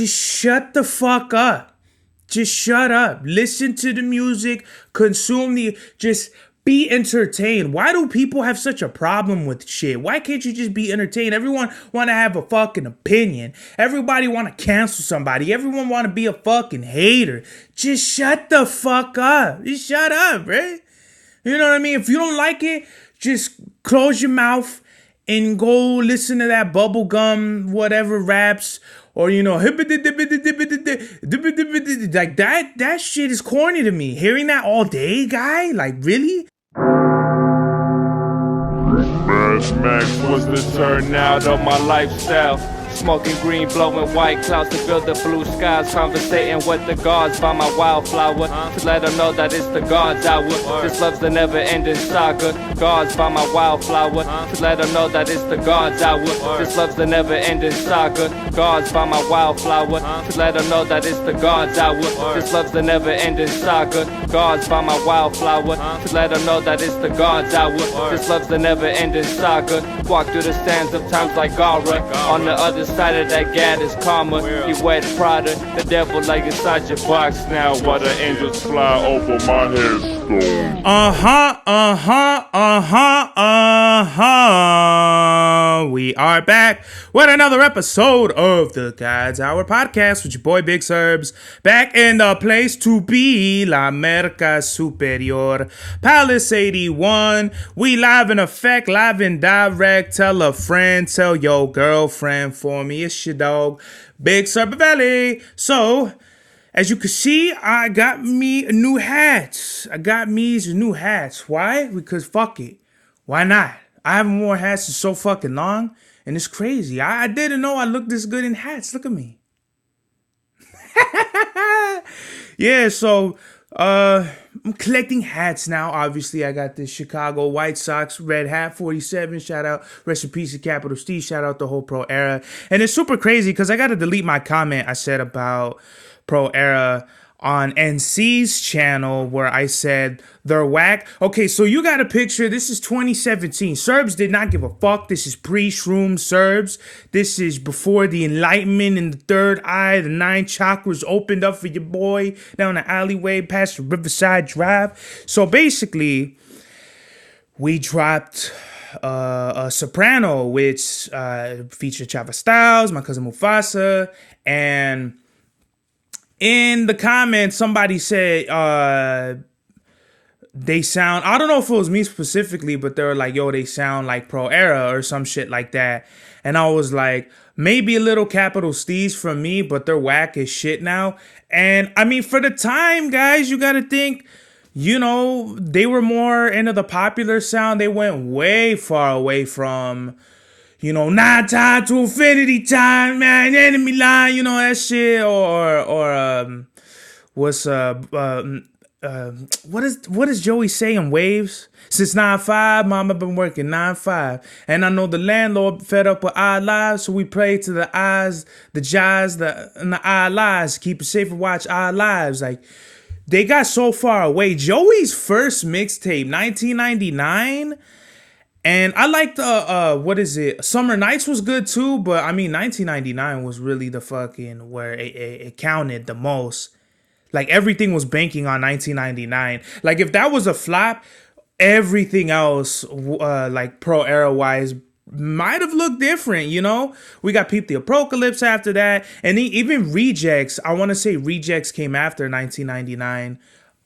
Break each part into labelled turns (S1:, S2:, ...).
S1: just shut the fuck up. Just shut up. Listen to the music. Consume just be entertained. Why do people have such a problem with shit? Why can't you just be entertained? Everyone want to have a fucking opinion. Everybody want to cancel somebody. Everyone want to be a fucking hater. Just shut the fuck up. Just shut up, right? You know what I mean? If you don't like it, just close your mouth and go listen to that bubblegum whatever raps. Or, like that shit is corny to me. Hearing that all day, guy? Like, really?
S2: Max was the turnout of my lifestyle. Smoking green, blowing white clouds to build the blue skies. Conversating with the gods by my wildflower to let them know that it's the God's hour. This love's the never-ending saga. Gods by my wildflower to let them know that it's the God's hour. This love's the never-ending saga. Gods by my wildflower to let them know that it's the God's hour. This love's the never-ending saga. Gods by my wildflower to let them know that it's the God's hour. This love's the never-ending saga. Walk through the sands of times like Gara. On the other side of that gad is karma. He wears Prada, the devil like inside your box now. While the angels fly over my headstone.
S1: We are back with another episode of the God's Hour podcast with your boy Big Serbs. Back in the place to be, La Merca Superior, Palace 81. We live in effect, live in direct. Tell a friend, tell your girlfriend for me. It's your dog, Big Serbavelli. So, as you can see, I got me new hats. Why? Because fuck it. Why not? I haven't worn hats in so fucking long, and it's crazy. I didn't know I looked this good in hats. Look at me. Yeah, so I'm collecting hats now. Obviously, I got this Chicago White Sox red hat, 47. Shout out, rest in peace to Capital Steve. Shout out the whole Pro Era. And it's super crazy because I got to delete my comment I said about Pro Era on NC's channel where I said they're whack. Okay, so you got a picture. This is 2017. Serbs did not give a fuck. This is pre-shroom Serbs. This is before the enlightenment in the third eye. The 9 chakras opened up for your boy down the alleyway past the Riverside Drive. So basically, we dropped a Soprano, which featured Chava Styles, my cousin Mufasa, and in the comments, somebody said they sound, I don't know if it was me specifically, but they were like, yo, they sound like Pro Era or some shit like that. And I was like, maybe a little Capital Steez from me, but they're whack as shit now. And I mean, for the time, guys, you got to think, they were more into the popular sound. They went way far away from, night time to infinity time, man, enemy line, that shit, or what does Joey say in Waves? Since 9-5, mama been working 9-5, and I know the landlord fed up with our lives, so we pray to the eyes, the jaws, and the eye lies, keep it safe and watch our lives. Like, they got so far away. Joey's first mixtape, 1999. And I liked Summer Nights was good too, but I mean 1999 was really the fucking where it counted the most. Like everything was banking on 1999. Like if that was a flop, everything else like Pro Era wise might have looked different, We got Peep the Apocalypse after that, and even Rejects. I want to say Rejects came after 1999.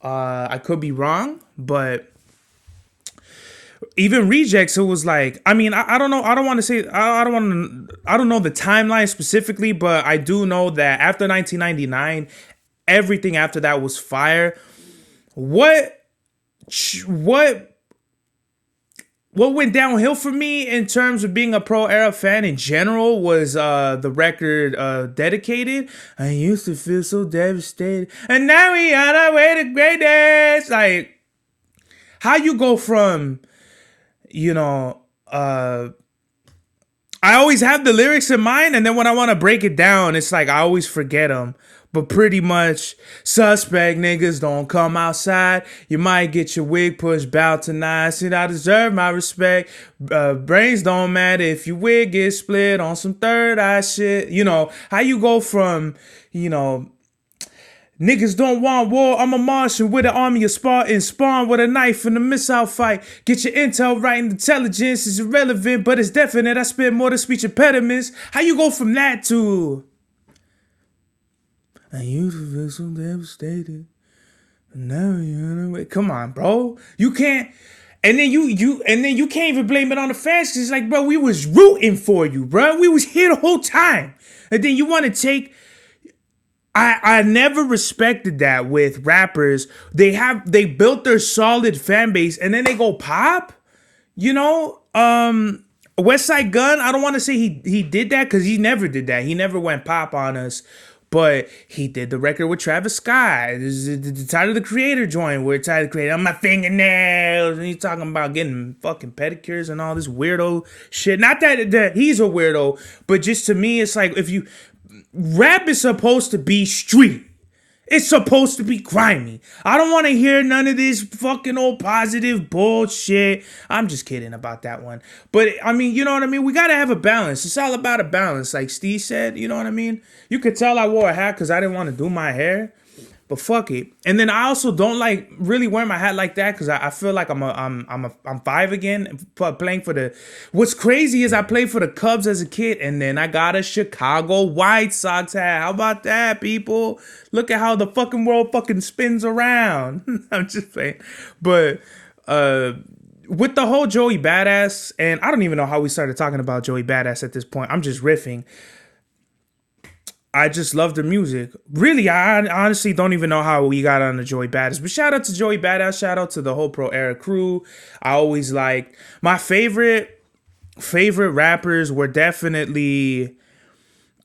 S1: I could be wrong, but even Rejects, it was like, I mean, I don't know. I don't know the timeline specifically, but I do know that after 1999, everything after that was fire. What went downhill for me in terms of being a Pro Era fan in general was the record Dedicated. I used to feel so devastated, and now we on our way to greatness. Like, how you go from I always have the lyrics in mind, and then when I want to break it down, it's like I always forget them. but pretty much suspect niggas don't come outside. You might get your wig pushed bout tonight. See, I deserve my respect. Brains don't matter if your wig gets split on some third eye shit. You know, how you go from, you know, niggas don't want war. I'm a Martian with an army of Spartans. Spawn with a knife in a missile fight. Get your intel right, and intelligence is irrelevant, but it's definite. I spit more than speech impediments. How you go from that to I used to feel so devastated. Now you come on, bro. You can't. And then you can't even blame it on the fans. It's like, bro, we was rooting for you, bro. We was here the whole time. And then you want to take. I never respected that with rappers. They built their solid fan base and then they go pop. You know, West Side Gun. I don't want to say he did that because he never did that. He never went pop on us. But he did the record with Travis Scott. This is the Tyler the Creator joint where Tyler the Creator, on my fingernails. And he's talking about getting fucking pedicures and all this weirdo shit. Not that he's a weirdo, but just to me, it's like rap is supposed to be street. It's supposed to be grimy. I don't want to hear none of this fucking old positive bullshit. I'm just kidding about that one. But, I mean, you know what I mean? We got to have a balance. It's all about a balance, like Steve said. You know what I mean? You could tell I wore a hat because I didn't want to do my hair. But fuck it. And then I also don't like really wear my hat like that because I feel like I'm five again playing for the. What's crazy is I played for the Cubs as a kid and then I got a Chicago White Sox hat. How about that, people? Look at how the fucking world fucking spins around. I'm just saying. But with the whole Joey Badass, and I don't even know how we started talking about Joey Badass at this point. I'm just riffing. I just love the music. Really, I honestly don't even know how we got on the Joey Badass. But shout out to Joey Badass. Shout out to the whole Pro Era crew. I always liked my favorite rappers were definitely,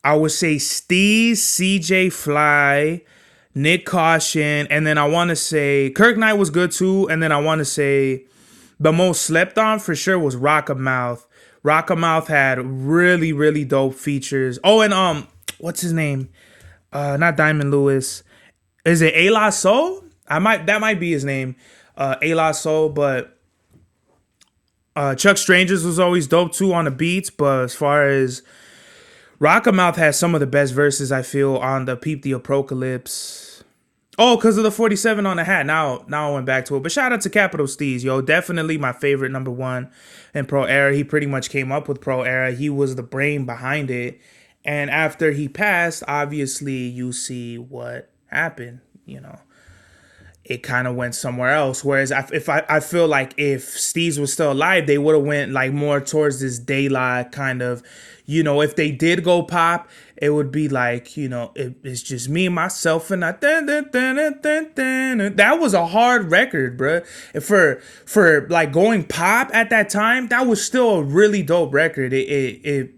S1: I would say, Steez, CJ Fly, Nick Caution, and then I want to say Kirk Knight was good too. And then I want to say the most slept on for sure was Rockamouth. Rockamouth had really, really dope features. Oh, and what's his name? Not Diamond Lewis. Is it A La Soul? That might be his name. A La Soul, but Chuck Strangers was always dope too on the beats. But as far as Rockamouth has some of the best verses I feel on the Peep the Apocalypse. Oh, because of the 47 on the hat. Now I went back to it. But shout out to Capital Steez, yo. Definitely my favorite number one in Pro Era. He pretty much came up with Pro Era. He was the brain behind it. And after he passed, obviously you see what happened, you know. It kind of went somewhere else. Whereas I feel like if Steez was still alive, they would have went like more towards this daylight kind of, you know, if they did go pop, it would be like, you know, it's just me, myself, and I. That was a hard record, bro. For like going pop at that time, that was still a really dope record. It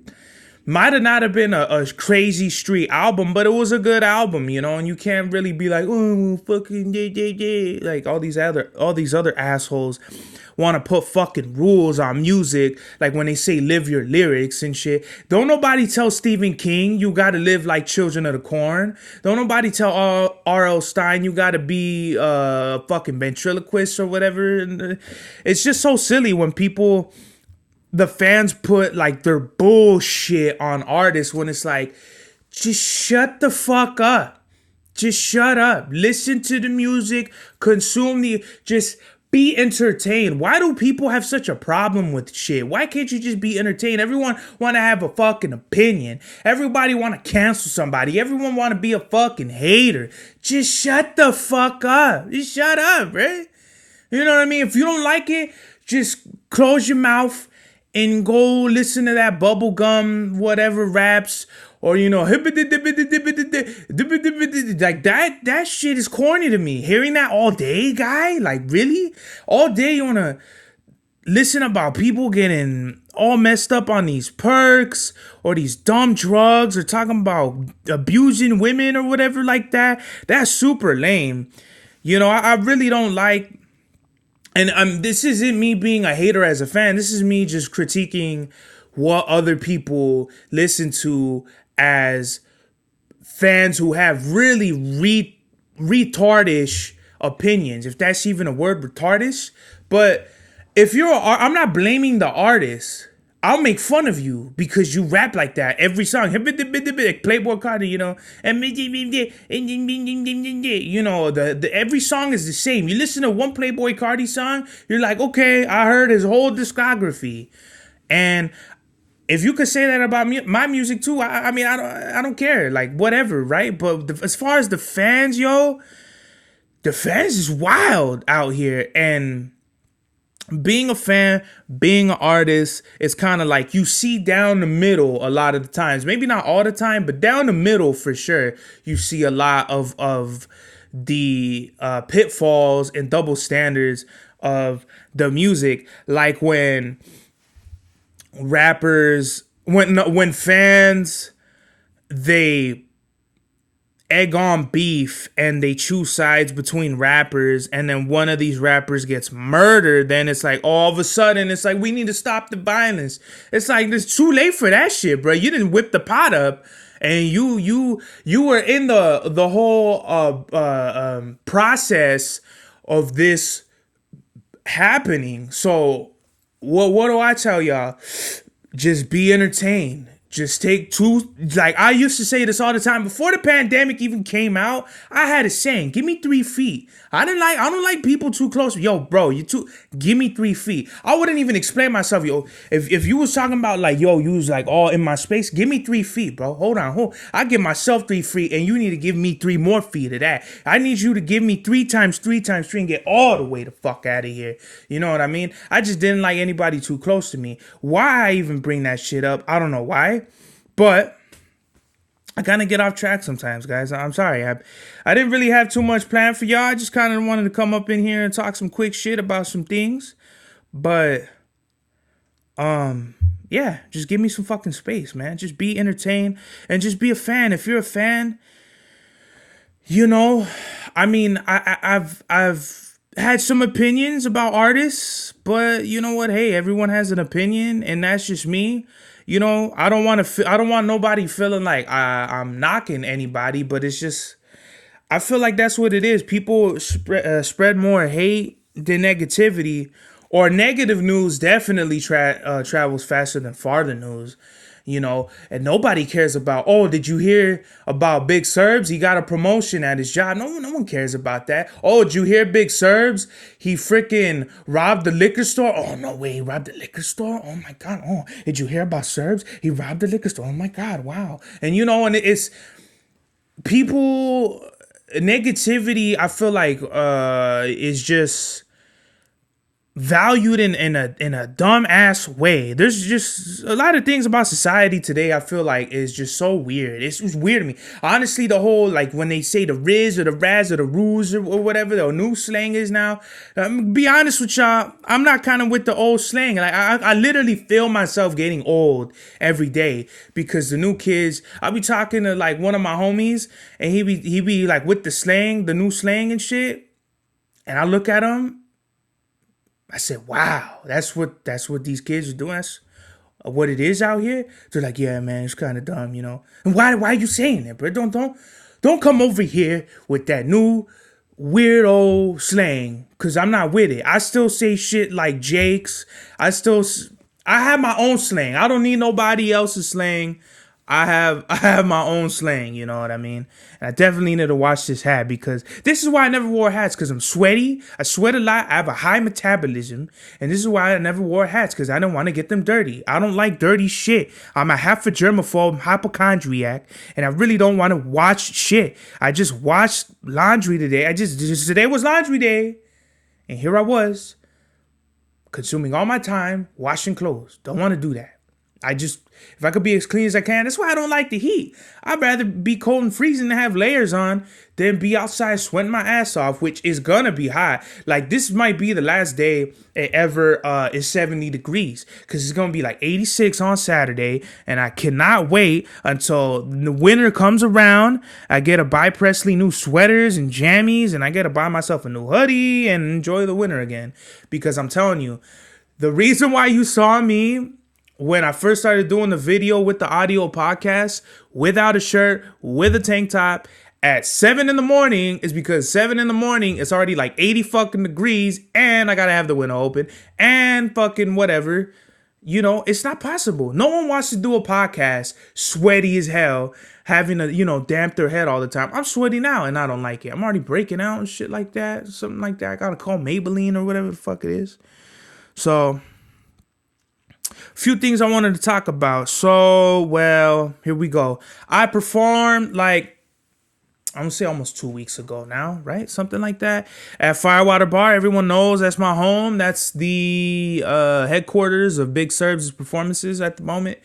S1: might have not have been a crazy street album, but it was a good album, you know. And you can't really be like, oh, fucking yeah, like all these other assholes want to put fucking rules on music, like when they say live your lyrics and shit. Don't nobody tell Stephen King you gotta live like Children of the Corn. Don't nobody tell R.L. Stein you gotta be fucking ventriloquist or whatever. It's just so silly when the fans put like their bullshit on artists when it's like, just shut the fuck up. Just shut up. Listen to the music. Just be entertained. Why do people have such a problem with shit? Why can't you just be entertained? Everyone want to have a fucking opinion. Everybody want to cancel somebody. Everyone want to be a fucking hater. Just shut the fuck up. Just shut up, right? You know what I mean? If you don't like it, just close your mouth and go listen to that bubblegum whatever raps, or you know, like that shit is corny to me. Hearing that all day, guy, like really? All day you wanna listen about people getting all messed up on these perks or these dumb drugs or talking about abusing women or whatever like that. That's super lame. You know, I really don't like. And this isn't me being a hater as a fan. This is me just critiquing what other people listen to as fans who have really retardish opinions, if that's even a word, retardish. But if I'm not blaming the artist. I'll make fun of you because you rap like that every song. Playboy Cardi, you know, and you know, the every song is the same. You listen to one Playboy Cardi song, you're like, okay, I heard his whole discography, and if you could say that about my music too, I mean, I don't care, like whatever, right? But as far as the fans, the fans is wild out here, and being a fan, being an artist, it's kind of like you see down the middle a lot of the times. Maybe not all the time, but down the middle for sure. You see a lot of the pitfalls and double standards of the music. Like when rappers, when fans, they egg on beef and they choose sides between rappers, and then one of these rappers gets murdered, then it's like all of a sudden it's like we need to stop the violence. It's like it's too late for that shit, bro. You didn't whip the pot up, and you were in the whole process of this happening. So what do I tell y'all? Just be entertained. Just take two, like I used to say this all the time. Before the pandemic even came out, I had a saying, give me 3 feet. I don't like people too close. Yo, bro, give me 3 feet. I wouldn't even explain myself, yo. If you was talking about like, yo, you was like all in my space, give me 3 feet, bro. Hold on. I give myself 3 feet, and you need to give me 3 more feet of that. I need you to give me 3 times 3 times 3 and get all the way the fuck out of here. You know what I mean? I just didn't like anybody too close to me. Why I even bring that shit up, I don't know why. But I kind of get off track sometimes, guys. I'm sorry. I didn't really have too much planned for y'all. I just kind of wanted to come up in here and talk some quick shit about some things. But, yeah, just give me some fucking space, man. Just be entertained and just be a fan. If you're a fan, you know, I mean, I've had some opinions about artists, but you know what? Hey, everyone has an opinion, and that's just me. You know, I don't want nobody feeling like I'm knocking anybody, but it's just, I feel like that's what it is. People spread more hate than negativity, or negative news definitely travels faster than farther news. You know, and nobody cares about, oh, did you hear about Big Serbs? He got a promotion at his job. No one cares about that. Oh, did you hear Big Serbs? He freaking robbed the liquor store. Oh, no way, he robbed the liquor store? Oh, my God. Oh, did you hear about Serbs? He robbed the liquor store. Oh, my God, wow. And, you know, and it's people, negativity, I feel like is just valued in a dumb ass way. There's just a lot of things about society today I feel like is just so weird. It's weird to me. Honestly, the whole, like when they say the Riz or the Raz or the Ruse or whatever the new slang is now, be honest with y'all, I'm not kind of with the old slang. Like I literally feel myself getting old every day because the new kids, I'll be talking to like one of my homies and he be like with the slang, the new slang and shit. And I look at him, I said, wow, that's what these kids are doing. That's what it is out here. They're like, yeah, man, it's kind of dumb, you know. And why are you saying that, bro? Don't come over here with that new weirdo slang, because I'm not with it. I still say shit like Jake's. I have my own slang. I don't need nobody else's slang. I have my own slang, you know what I mean? And I definitely need to wash this hat, because this is why I never wore hats, because I'm sweaty. I sweat a lot. I have a high metabolism. And this is why I never wore hats, because I don't want to get them dirty. I don't like dirty shit. I'm a half a germaphobe, hypochondriac, and I really don't want to wash shit. I just washed laundry today. Today was laundry day. And here I was, consuming all my time washing clothes. Don't want to do that. If I could be as clean as I can, that's why I don't like the heat. I'd rather be cold and freezing and have layers on than be outside sweating my ass off, which is gonna be hot. Like, this might be the last day it ever is 70 degrees, because it's gonna be like 86 on Saturday, and I cannot wait until the winter comes around. I get to buy Presley new sweaters and jammies, and I get to buy myself a new hoodie and enjoy the winter again. Because I'm telling you, the reason why you saw me when I first started doing the video with the audio podcast without a shirt, with a tank top at 7 in the morning is because 7 in the morning it's already like 80 fucking degrees and I gotta have the window open and fucking whatever. You know, it's not possible. No one wants to do a podcast sweaty as hell, having to, damp their head all the time. I'm sweaty now and I don't like it. I'm already breaking out and shit like that. Something like that. I gotta call Maybelline or whatever the fuck it is. So, few things I wanted to talk about. So, well, here we go. I performed like, I'm gonna say almost 2 weeks ago now, right? Something like that. At Firewater Bar. Everyone knows that's my home. That's the headquarters of Big Serb's performances at the moment.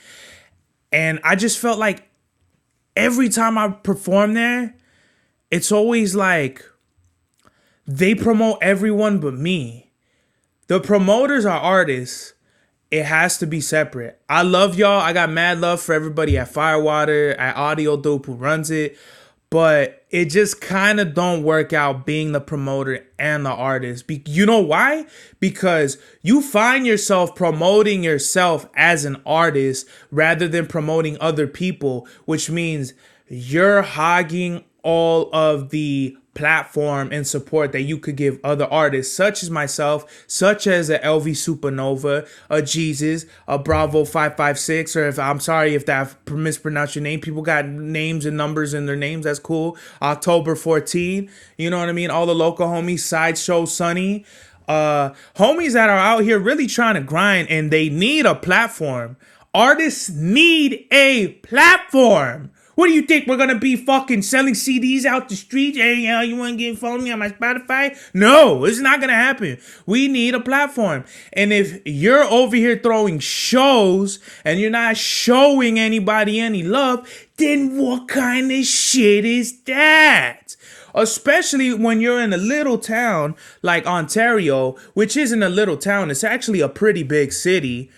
S1: And I just felt like every time I perform there, it's always like they promote everyone but me. The promoters are artists. It has to be separate. I love y'all. I got mad love for everybody at Firewater, at Audio Dope who runs it. But it just kind of don't work out being the promoter and the artist. You know why? Because you find yourself promoting yourself as an artist rather than promoting other people, which means you're hogging all of the platform and support that you could give other artists, such as myself, such as a LV Supernova, a Jesus, a Bravo 556, or if I'm sorry if that mispronounced your name. People got names and numbers in their names. That's cool. October 14, you know what I mean? All the local homies, Sideshow Sunny, homies that are out here really trying to grind and they need a platform. Artists need a platform. What do you think? We're going to be fucking selling CDs out the street? Hey, you want to follow me on my Spotify? No, it's not going to happen. We need a platform. And if you're over here throwing shows and you're not showing anybody any love, then what kind of shit is that? Especially when you're in a little town like Ontario, which isn't a little town. It's actually a pretty big city.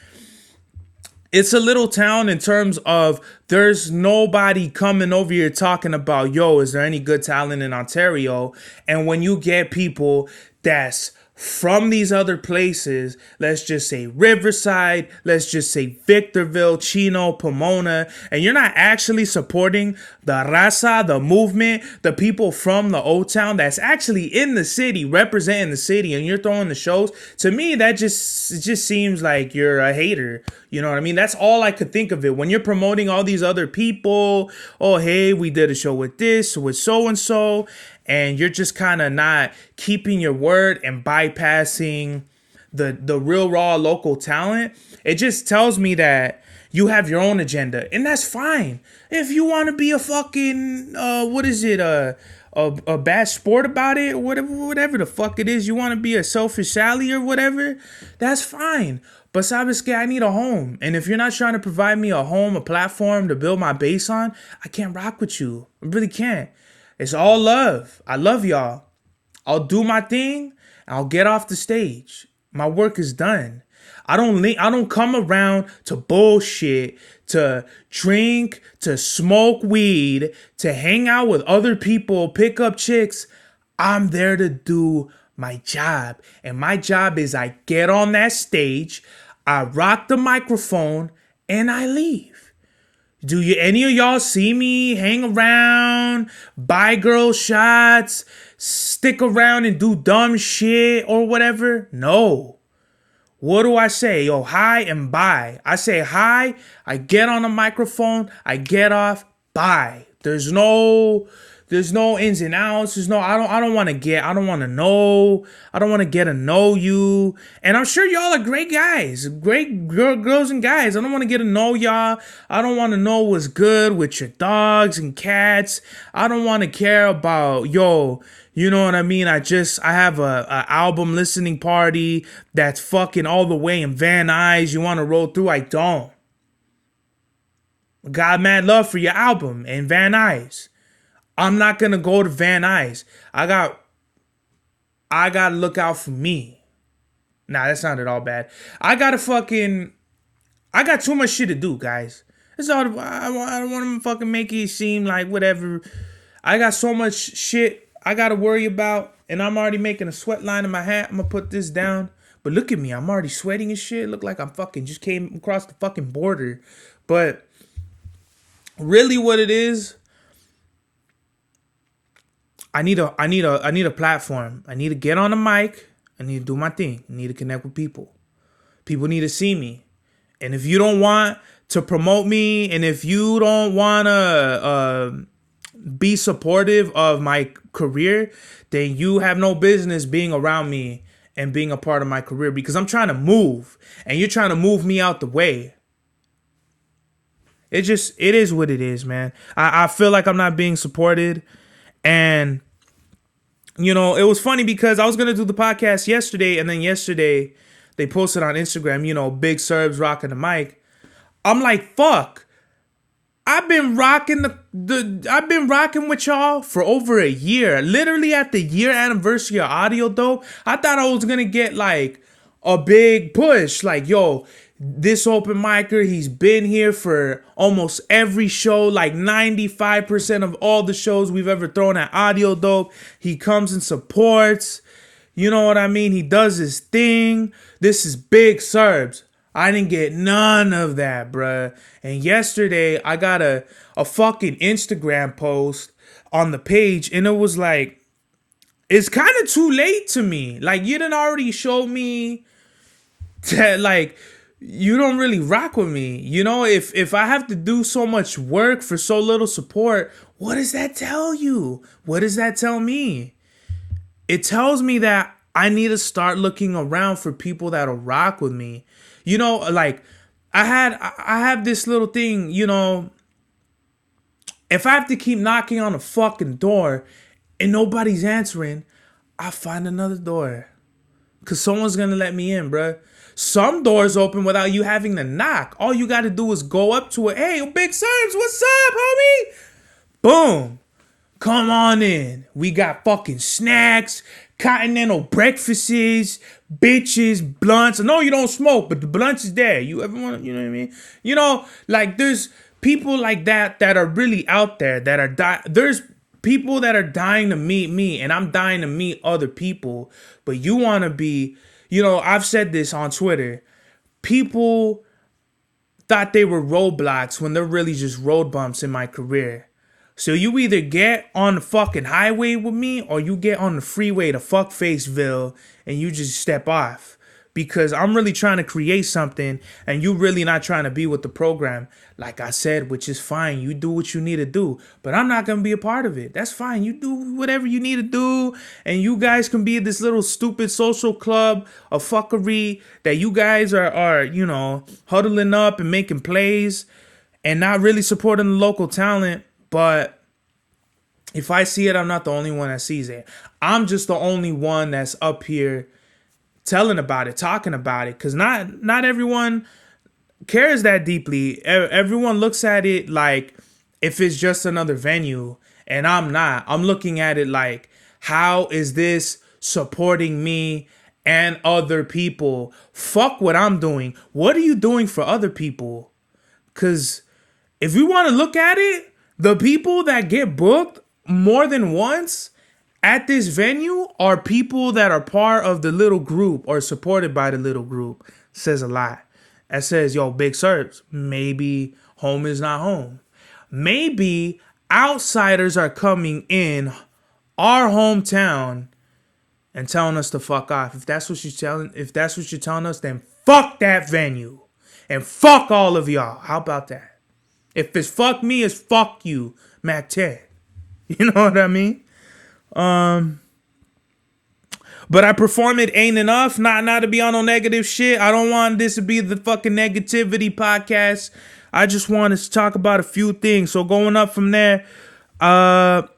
S1: It's a little town in terms of there's nobody coming over here talking about, yo, is there any good talent in Ontario? And when you get people that's from these other places, let's just say Riverside, let's just say Victorville, Chino, Pomona, and you're not actually supporting the raza, the movement, the people from the old town that's actually in the city, representing the city, and you're throwing the shows, to me, that just seems like you're a hater. You know what I mean? That's all I could think of it. When you're promoting all these other people, oh, hey, we did a show with this, with so-and-so, and you're just kind of not keeping your word and bypassing the real raw local talent, it just tells me that you have your own agenda, and that's fine. If you want to be a fucking a bad sport about it, or whatever the fuck it is, you want to be a selfish Sally or whatever, that's fine. But sabes que I need a home, and if you're not trying to provide me a home, a platform to build my base on, I can't rock with you. I really can't. It's all love. I love y'all. I'll do my thing. I'll get off the stage. My work is done. I don't come around to bullshit, to drink, to smoke weed, to hang out with other people, pick up chicks. I'm there to do my job. And my job is I get on that stage, I rock the microphone, and I leave. Do any of y'all see me hang around, buy girl shots, stick around and do dumb shit or whatever? No. What do I say? Yo, hi and bye. I say hi, I get on the microphone, I get off, bye. There's no ins and outs. I don't want to get to know you. And I'm sure y'all are great guys, great girls and guys. I don't want to get to know y'all. I don't want to know what's good with your dogs and cats. I don't want to care about, yo, you know what I mean? I have a album listening party that's fucking all the way in Van Nuys. You want to roll through? I don't. Got mad love for your album and Van Nuys. I'm not going to go to Van Nuys. I got to look out for me. Nah, that sounded all bad. I got too much shit to do, guys. That's all. I don't want to fucking make it seem like whatever. I got so much shit I got to worry about, and I'm already making a sweat line in my hat. I'm going to put this down But look at me, I'm already sweating and shit. Look like I'm fucking just came across the fucking border. But really what it is, I need a platform. I need to get on the mic. I need to do my thing. I need to connect with people. People need to see me. And if you don't want to promote me, and if you don't want to be supportive of my career, then you have no business being around me and being a part of my career, because I'm trying to move and you're trying to move me out the way. It is what it is, man. I feel like I'm not being supported. And, you know, it was funny because I was going to do the podcast yesterday, and then yesterday they posted on Instagram, you know, Big Serbs rocking the mic. I'm like, fuck. I've been rocking I've been rocking with y'all for over a year. Literally at the year anniversary of Audio Dope, I thought I was gonna get like a big push. Like, yo, this open micer, he's been here for almost every show, like 95% of all the shows we've ever thrown at Audio Dope. He comes and supports. You know what I mean? He does his thing. This is Big Serbs. I didn't get none of that, bruh. And yesterday, I got a fucking Instagram post on the page, and it was like, it's kind of too late to me. Like, you done already showed me that, like, you don't really rock with me. You know, if I have to do so much work for so little support, what does that tell you? What does that tell me? It tells me that I need to start looking around for people that'll rock with me. You know, like, I have this little thing, you know, if I have to keep knocking on a fucking door and nobody's answering, I find another door. Because someone's going to let me in, bruh. Some doors open without you having to knock. All you got to do is go up to it. Hey, Big Serbs, what's up, homie? Boom. Come on in. We got fucking snacks, continental breakfasts, bitches, blunts. I know you don't smoke, but the blunts is there. You ever want to, you know what I mean? You know, like, there's people like that are really out there that are there's people that are dying to meet me, and I'm dying to meet other people. But you want to be, you know, I've said this on Twitter. People thought they were roadblocks when they're really just road bumps in my career. So you either get on the fucking highway with me, or you get on the freeway to Fuckfaceville and you just step off. Because I'm really trying to create something and you really not trying to be with the program. Like I said, which is fine. You do what you need to do. But I'm not going to be a part of it. That's fine. You do whatever you need to do. And you guys can be this little stupid social club of fuckery that you guys are, you know, huddling up and making plays and not really supporting the local talent. But if I see it, I'm not the only one that sees it. I'm just the only one that's up here telling about it, talking about it. Because not everyone cares that deeply. Everyone looks at it like if it's just another venue. And I'm not. I'm looking at it like, how is this supporting me and other people? Fuck what I'm doing. What are you doing for other people? Because if we want to look at it, the people that get booked more than once at this venue are people that are part of the little group or supported by the little group. Says a lot. That says, yo, Big Serbs, maybe home is not home. Maybe outsiders are coming in our hometown and telling us to fuck off. If that's what you're telling us, then fuck that venue. And fuck all of y'all. How about that? If it's fuck me, it's fuck you, Mac 10. You know what I mean? But I perform it ain't enough. Not to be on no negative shit. I don't want this to be the fucking negativity podcast. I just want to talk about a few things. So going up from there, I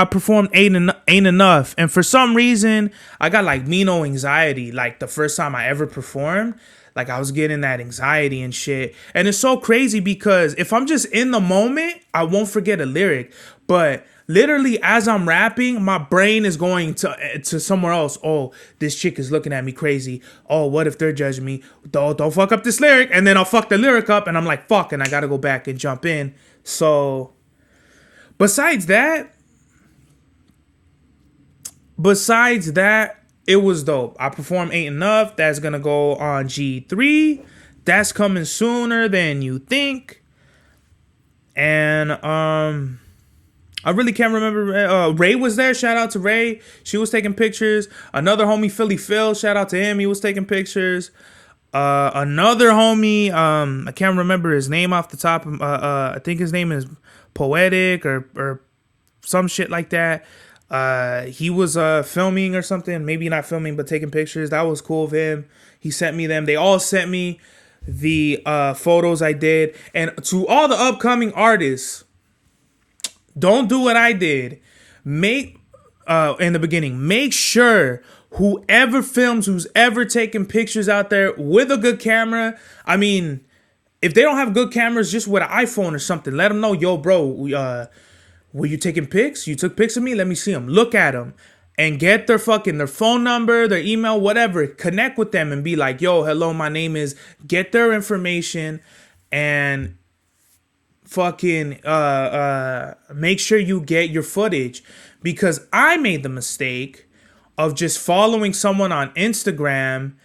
S1: performed ain't enough. And for some reason, I got like Mino anxiety. Like the first time I ever performed. Like I was getting that anxiety and shit. And it's so crazy because if I'm just in the moment, I won't forget a lyric. But literally as I'm rapping, my brain is going to somewhere else. Oh, this chick is looking at me crazy. Oh, what if they're judging me? Don't fuck up this lyric. And then I'll fuck the lyric up and I'm like, fuck. And I got to go back and jump in. So besides that, it was dope. I performed Ain't Enough. That's gonna go on G3. That's coming sooner than you think. And I really can't remember. Ray was there. Shout out to Ray. She was taking pictures. Another homie, Philly Phil. Shout out to him. He was taking pictures. Another homie. I can't remember his name off the top. I think his name is Poetic or some shit like that. He was filming or something. Maybe not filming, but taking pictures. That was cool of him. He sent me them. They all sent me the photos I did. And to all the upcoming artists, don't do what I did. Make in the beginning, make sure whoever films, who's ever taking pictures out there with a good camera. I mean, if they don't have good cameras, just with an iPhone or something, let them know, yo, bro, were you taking pics? You took pics of me? Let me see them. Look at them. And get their phone number, their email, whatever. Connect with them and be like, yo, hello, my name is. Get their information and fucking make sure you get your footage. Because I made the mistake of just following someone on Instagram,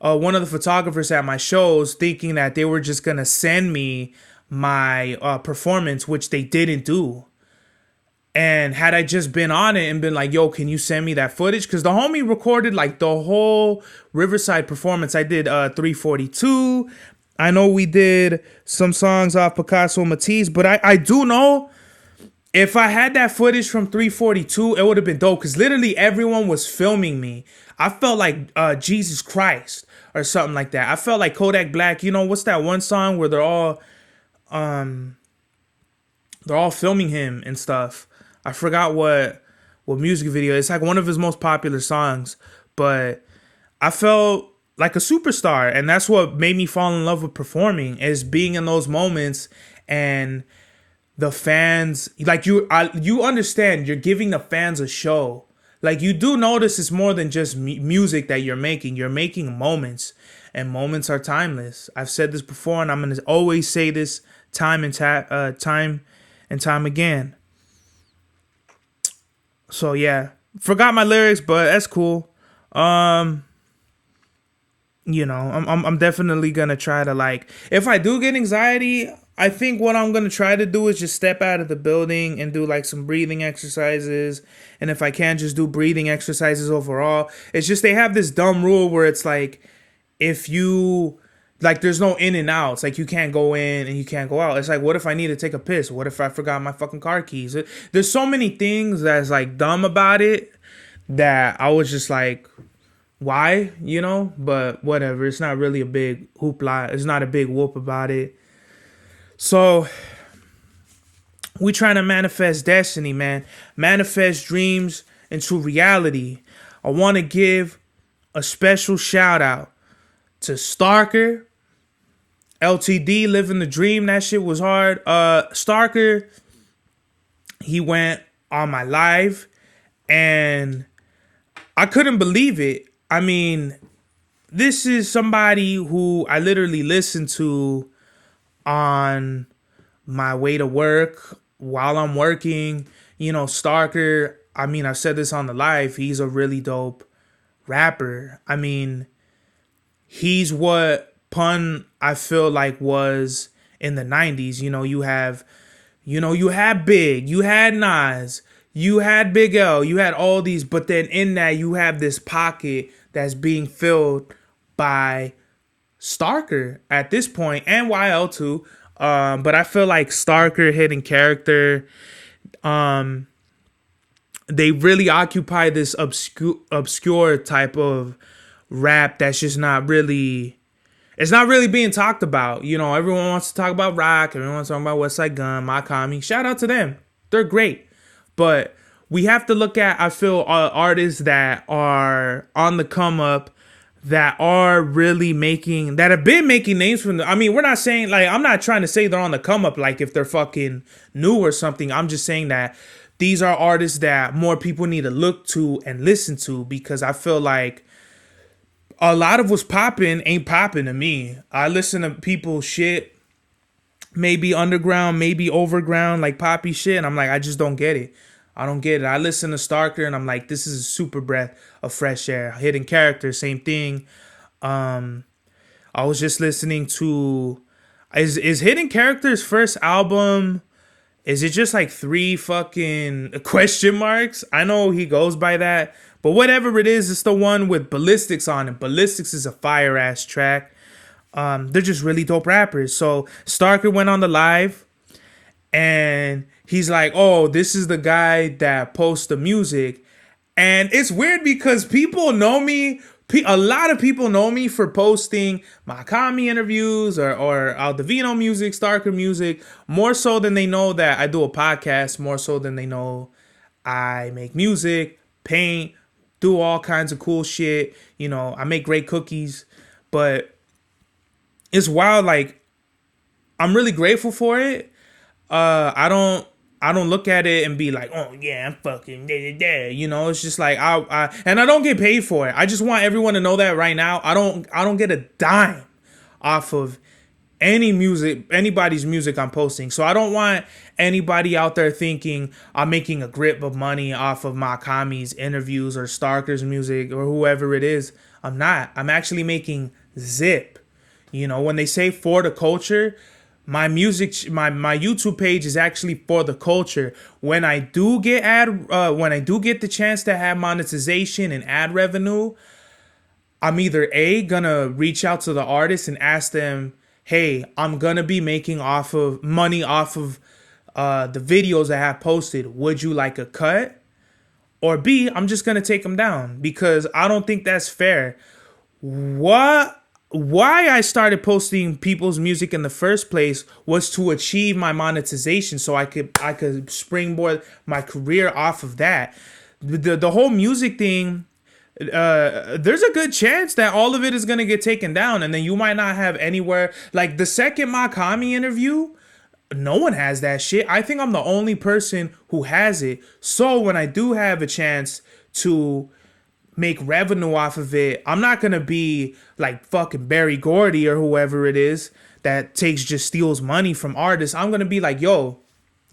S1: one of the photographers at my shows, thinking that they were just going to send me my performance, which they didn't do. And had I just been on it and been like, yo, can you send me that footage? Because the homie recorded like the whole Riverside performance. I did 342. I know we did some songs off Picasso Matisse, but I do know if I had that footage from 342, it would have been dope. Because literally everyone was filming me. I felt like Jesus Christ or something like that. I felt like Kodak Black. You know, what's that one song where they're all filming him and stuff. I forgot what music video. It's like one of his most popular songs. But I felt like a superstar. And that's what made me fall in love with performing, is being in those moments and the fans. Like you understand, you're giving the fans a show. Like you do notice it's more than just music that you're making. You're making moments. And moments are timeless. I've said this before and I'm going to always say this time and time again. So yeah, forgot my lyrics, but that's cool. You know, I'm definitely gonna try to, like, if I do get anxiety, I think what I'm gonna try to do is just step out of the building and do like some breathing exercises. And if I can, just do breathing exercises overall. It's just they have this dumb rule where it's like, if you, like, there's no in and outs. Like, you can't go in and you can't go out. It's like, what if I need to take a piss? What if I forgot my fucking car keys? There's so many things that's, like, dumb about it that I was just like, why? You know? But whatever. It's not really a big hoopla. It's not a big whoop about it. So, we trying to manifest destiny, man. Manifest dreams into reality. I want to give a special shout out to Starker, LTD, Living the Dream. That shit was hard. Starker, he went on my live and I couldn't believe it. I mean, this is somebody who I literally listen to on my way to work, while I'm working. You know, Starker, I mean, I've said this on the live, he's a really dope rapper. I mean, he's what Pun, I feel like, was in the 90s. You know, you had Big, you had Nas, you had Big L, you had all these, but then in that you have this pocket that's being filled by Starker at this point, and YL too. But I feel like Starker, Hidden Character, they really occupy this obscure type of rap that's just not really, it's not really being talked about. You know, everyone wants to talk about rock, everyone wants to talk about Westside Gun, Makami. Shout out to them, they're great. But we have to look at, I feel, artists that are on the come up, that are really making, that have been making names from the, I mean, we're not saying, like, I'm not trying to say they're on the come up, like if they're fucking new or something. I'm just saying that these are artists that more people need to look to and listen to, because I feel like a lot of what's popping ain't popping to me. I listen to people's shit, maybe underground, maybe overground, like poppy shit, and I'm like, I just don't get it. I don't get it. I listen to Starker and I'm like, this is a super breath of fresh air. Hidden Character, same thing. I was just listening to is Hidden Character's first album. Is it just like 3 fucking question marks? I know he goes by that, but whatever it is, it's the one with Ballistics on it. Ballistics is a fire ass track. They're just really dope rappers. So Starker went on the live and he's like, oh, this is the guy that posts the music. And it's weird because people know me. A lot of people know me for posting Makami interviews or Aldovino music, Starker music, more so than they know that I do a podcast, more so than they know I make music, paint, do all kinds of cool shit. You know, I make great cookies, but it's wild. Like, I'm really grateful for it. I don't look at it and be like, oh yeah, I'm fucking da. You know, it's just like and I don't get paid for it. I just want everyone to know that right now. I don't get a dime off of anybody's music I'm posting. So I don't want anybody out there thinking I'm making a grip of money off of Makami's interviews or Starker's music or whoever it is. I'm not. I'm actually making zip. You know, when they say for the culture, my music, my YouTube page is actually for the culture. When I do get the chance to have monetization and ad revenue, I'm either gonna reach out to the artist and ask them, hey, I'm gonna be making money off of the videos I have posted. Would you like a cut? Or B, I'm just gonna take them down because I don't think that's fair. Why I started posting people's music in the first place was to achieve my monetization so I could springboard my career off of that. The whole music thing, there's a good chance that all of it is going to get taken down and then you might not have anywhere. Like the second Makami interview, no one has that shit. I think I'm the only person who has it. So when I do have a chance to make revenue off of it, I'm not gonna be like fucking Barry Gordy or whoever it is that just steals money from artists. I'm gonna be like, yo,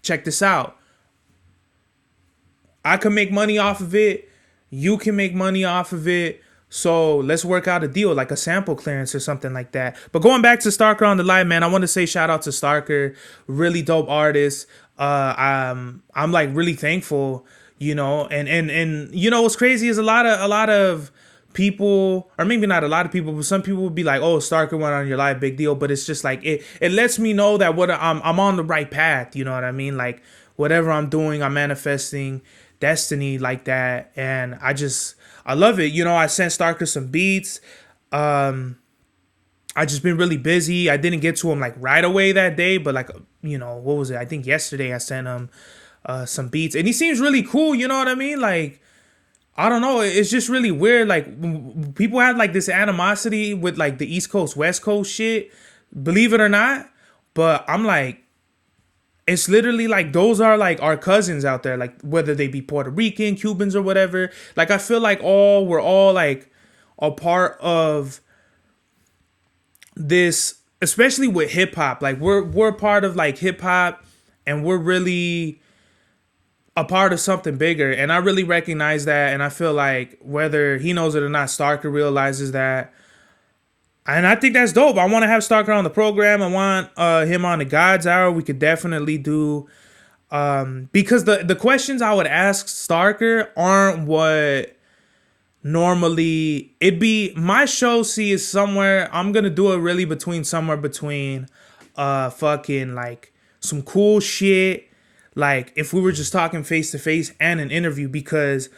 S1: check this out. I can make money off of it. You can make money off of it. So let's work out a deal, like a sample clearance or something like that. But going back to Starker on the live, man, I want to say shout out to Starker, really dope artist. I'm like really thankful. You know, and you know what's crazy is a lot of people, or maybe not a lot of people, but some people would be like, oh, Starker went on your live, big deal. But it's just like it lets me know that I'm on the right path. You know what I mean? Like whatever I'm doing, I'm manifesting destiny like that, and I love it. You know, I sent Starker some beats. I just been really busy. I didn't get to him like right away that day, but like, you know, what was it? I think yesterday I sent him some beats and he seems really cool. You know what I mean? Like, I don't know. It's just really weird. Like people have like this animosity with like the East Coast, West Coast shit, believe it or not. But I'm like, it's literally like those are like our cousins out there, like whether they be Puerto Rican, Cubans or whatever. Like I feel like we're all like a part of this, especially with hip hop. Like we're part of like hip hop and we're really a part of something bigger, and I really recognize that, and I feel like whether he knows it or not, Starker realizes that, and I think that's dope. I want to have Starker on the program. I want him on the God's Hour. We could definitely do, because the questions I would ask Starker aren't what normally it'd be. My show is somewhere, I'm gonna do it really somewhere between fucking like some cool shit, like if we were just talking face to face, and an interview, because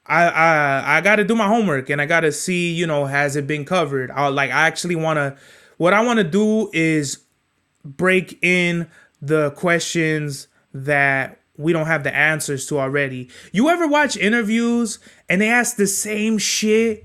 S1: I got to do my homework and I got to see, you know, has it been covered? What I want to do is break in the questions that we don't have the answers to already. You ever watch interviews and they ask the same shit?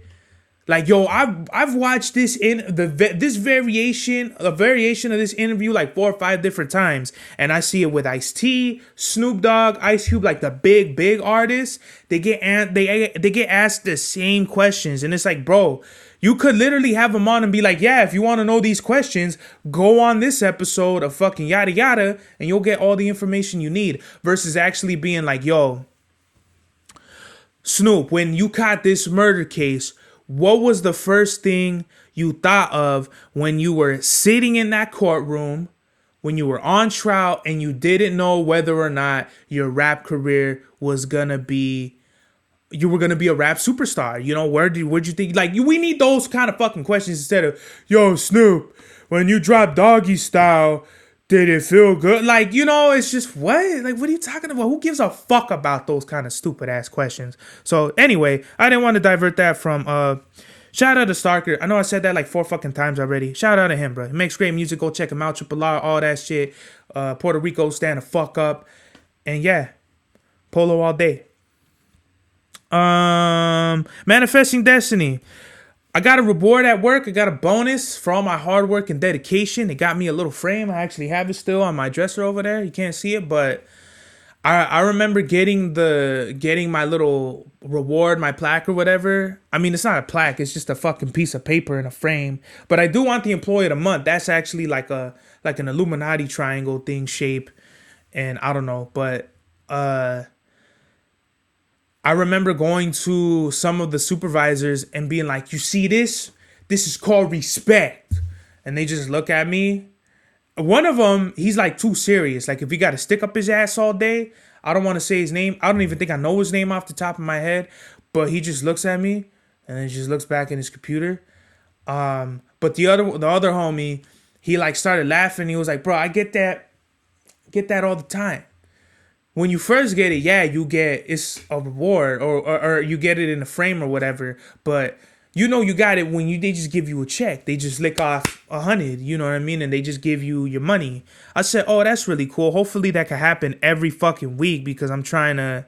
S1: Like, yo, I've watched this variation of this interview like 4 or 5 different times, and I see it with Ice-T, Snoop Dogg, Ice Cube, like the big artists. They get asked the same questions, and it's like, bro, You could literally have them on and be like, yeah, if you want to know these questions, go on this episode of fucking yada yada, and you'll get all the information you need. Versus actually being like, yo, Snoop, when you caught this murder case, what was the first thing you thought of when you were sitting in that courtroom, when you were on trial, and you didn't know whether or not your rap career was gonna be, you were gonna be a rap superstar? You know, where'd you think? Like, we need those kind of fucking questions instead of, yo, Snoop, when you dropped Doggy Style, did it feel good? Like, you know, it's just, what? Like, what are you talking about? Who gives a fuck about those kind of stupid ass questions? So anyway, I didn't want to divert that from, shout out to Starker. I know I said that like 4 fucking times already. Shout out to him, bro. He makes great music. Go check him out. Triple R, all that shit. Puerto Rico, stand the fuck up. And yeah, Polo all day. Manifesting Destiny. I got a reward at work. I got a bonus for all my hard work and dedication. They got me a little frame. I actually have it still on my dresser over there. You can't see it, but I remember getting my little reward, my plaque or whatever. I mean, it's not a plaque. It's just a fucking piece of paper in a frame. But I do want the Employee of the Month. That's actually like an Illuminati triangle thing shape. And I don't know, but I remember going to some of the supervisors and being like, you see this? This is called respect. And they just look at me. One of them, he's like too serious. Like, if he got to stick up his ass all day, I don't want to say his name. I don't even think I know his name off the top of my head. But he just looks at me and then just looks back in his computer. But the other homie, he like started laughing. He was like, bro, I get that all the time. When you first get it, yeah, it's a reward or you get it in a frame or whatever. But you know you got it when they just give you a check. They just lick off 100, you know what I mean? And they just give you your money. I said, oh, that's really cool. Hopefully that could happen every fucking week because I'm trying to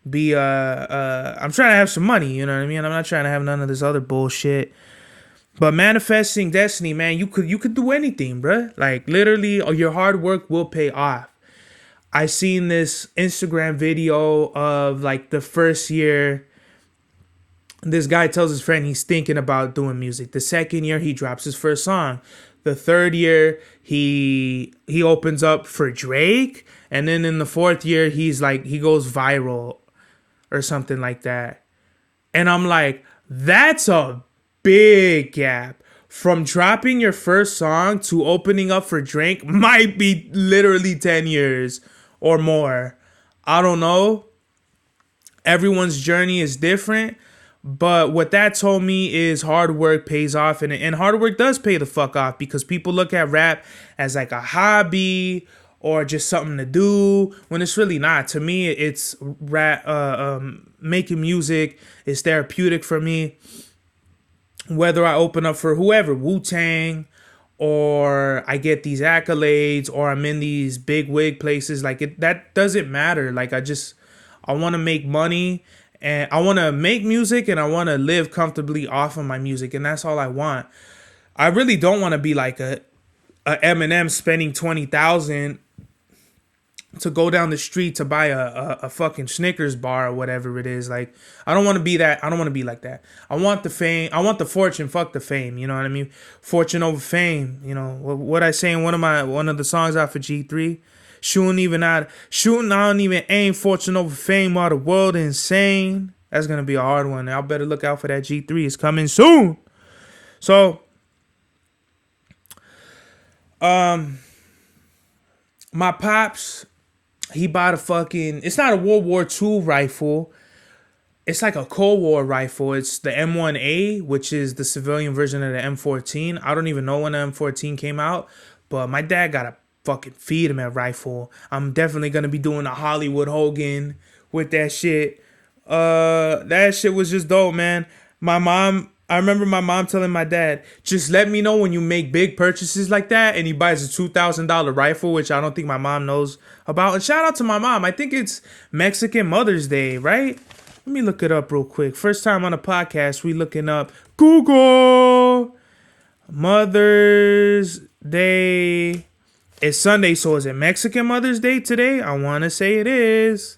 S1: be, I'm trying to have some money, you know what I mean? I'm not trying to have none of this other bullshit. But manifesting destiny, man, you could do anything, bruh. Like, literally, your hard work will pay off. I seen this Instagram video of like the first year. This guy tells his friend he's thinking about doing music. The second year he drops his first song. The third year he opens up for Drake. And then in the fourth year he goes viral or something like that. And I'm like, that's a big gap. From dropping your first song to opening up for Drake might be literally 10 years. Or more. I don't know. Everyone's journey is different. But what that told me is hard work pays off. And hard work does pay the fuck off. Because people look at rap as like a hobby. Or just something to do. When it's really not. To me, it's rap. Making music is therapeutic for me. Whether I open up for whoever. Wu-Tang. Or I get these accolades, or I'm in these big wig places. Like, that doesn't matter. Like, I want to make money, and I want to make music, and I want to live comfortably off of my music, and that's all I want. I really don't want to be like a Eminem spending $20,000 to go down the street to buy a fucking Snickers bar or whatever it is. Like, I don't want to be that. I don't want to be like that. I want the fame. I want the fortune. Fuck the fame. You know what I mean? Fortune over fame. You know what I say in one of the songs out for G3. Shooting, I don't even aim. Fortune over fame while the world insane. That's gonna be a hard one. Y'all better look out for that. G3 is coming soon. So, my pops, he bought a fucking, it's not a World War II rifle. It's like a Cold War rifle. It's the M1A, which is the civilian version of the M14. I don't even know when the M14 came out, but my dad got to fucking feed him that rifle. I'm definitely going to be doing a Hollywood Hogan with that shit. That shit was just dope, man. I remember my mom telling my dad, just let me know when you make big purchases like that. And he buys a $2,000 rifle, which I don't think my mom knows about. And shout out to my mom. I think it's Mexican Mother's Day, right? Let me look it up real quick. First time on a podcast, we looking up Google. Mother's Day. It's Sunday, so is it Mexican Mother's Day today? I want to say it is.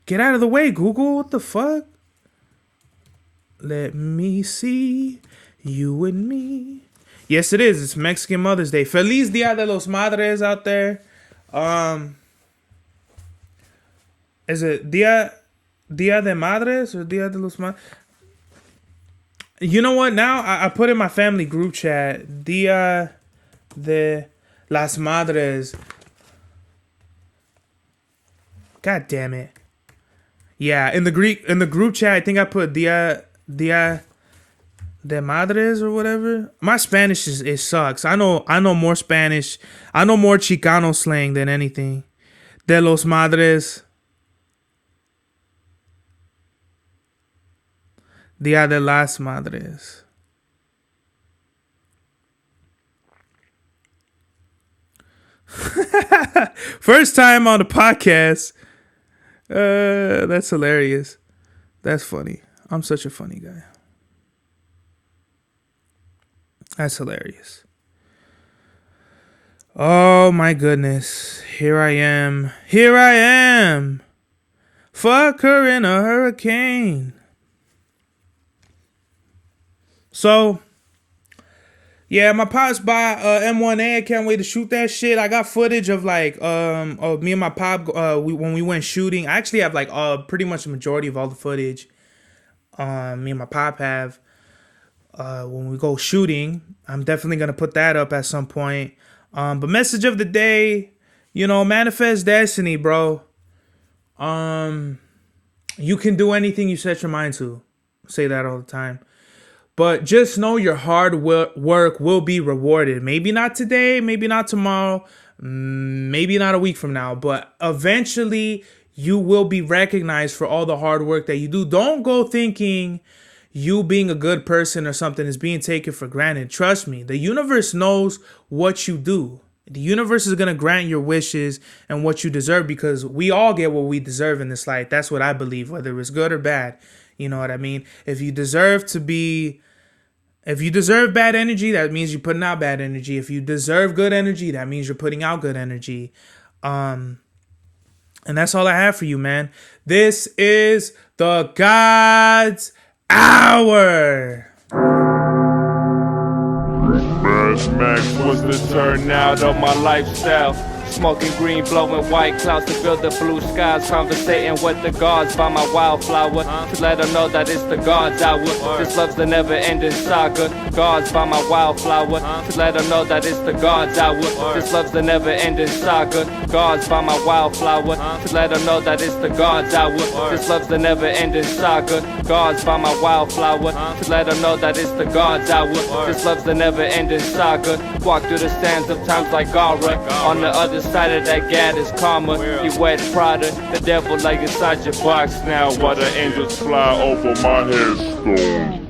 S1: Get out of the way, Google. What the fuck? Let me see you and me. Yes, it is. It's Mexican Mother's Day. Feliz Dia de los Madres out there. Is it Dia de Madres or Dia de los Madres? You know what? Now I put in my family group chat Dia de las Madres. God damn it. Yeah, in the group chat, I think I put Dia de Madres or whatever. My Spanish it sucks. I know more Spanish. I know more Chicano slang than anything. De los Madres. Dia de las Madres. First time on the podcast. That's hilarious. That's funny. I'm such a funny guy. That's hilarious. Oh my goodness. Here I am. Fuck her in a hurricane. So, yeah, my pops bought M1A. I can't wait to shoot that shit. I got footage of like of me and my pop when we went shooting. I actually have like pretty much the majority of all the footage. Me and my pop have when we go shooting. I'm definitely gonna put that up at some point. But message of the day, manifest destiny, bro. You can do anything you set your mind to. I say that all the time. But just know your hard work will be rewarded. Maybe not today, maybe not tomorrow, maybe not a week from now. But eventually, you will be recognized for all the hard work that you do. Don't go thinking you being a good person or something is being taken for granted. Trust me, the universe knows what you do. The universe is going to grant your wishes and what you deserve because we all get what we deserve in this life. That's what I believe, whether it's good or bad. You know what I mean? If you deserve bad energy, that means you're putting out bad energy. If you deserve good energy, that means you're putting out good energy. And that's all I have for you, man. This is the God's Hour.
S2: Max was the turnout of my lifestyle. Smoking green, blowing white clouds to build the blue skies. Conversating with the gods by my wildflower to let them know that it's the God's hour. This love's the never-ending saga. Gods by my wildflower to let them know that it's the God's hour. This love's the never-ending saga. Gods by my wildflower to let them know that it's the God's hour. This love's the never-ending saga. Gods by my wildflower to let them know that it's the God's hour. This love's the never-ending saga. Walk through the sands of times like Gara. On the other side of that gad is karma. He wet Prada, the devil like inside your box now.
S3: While the angels fly over my headstone.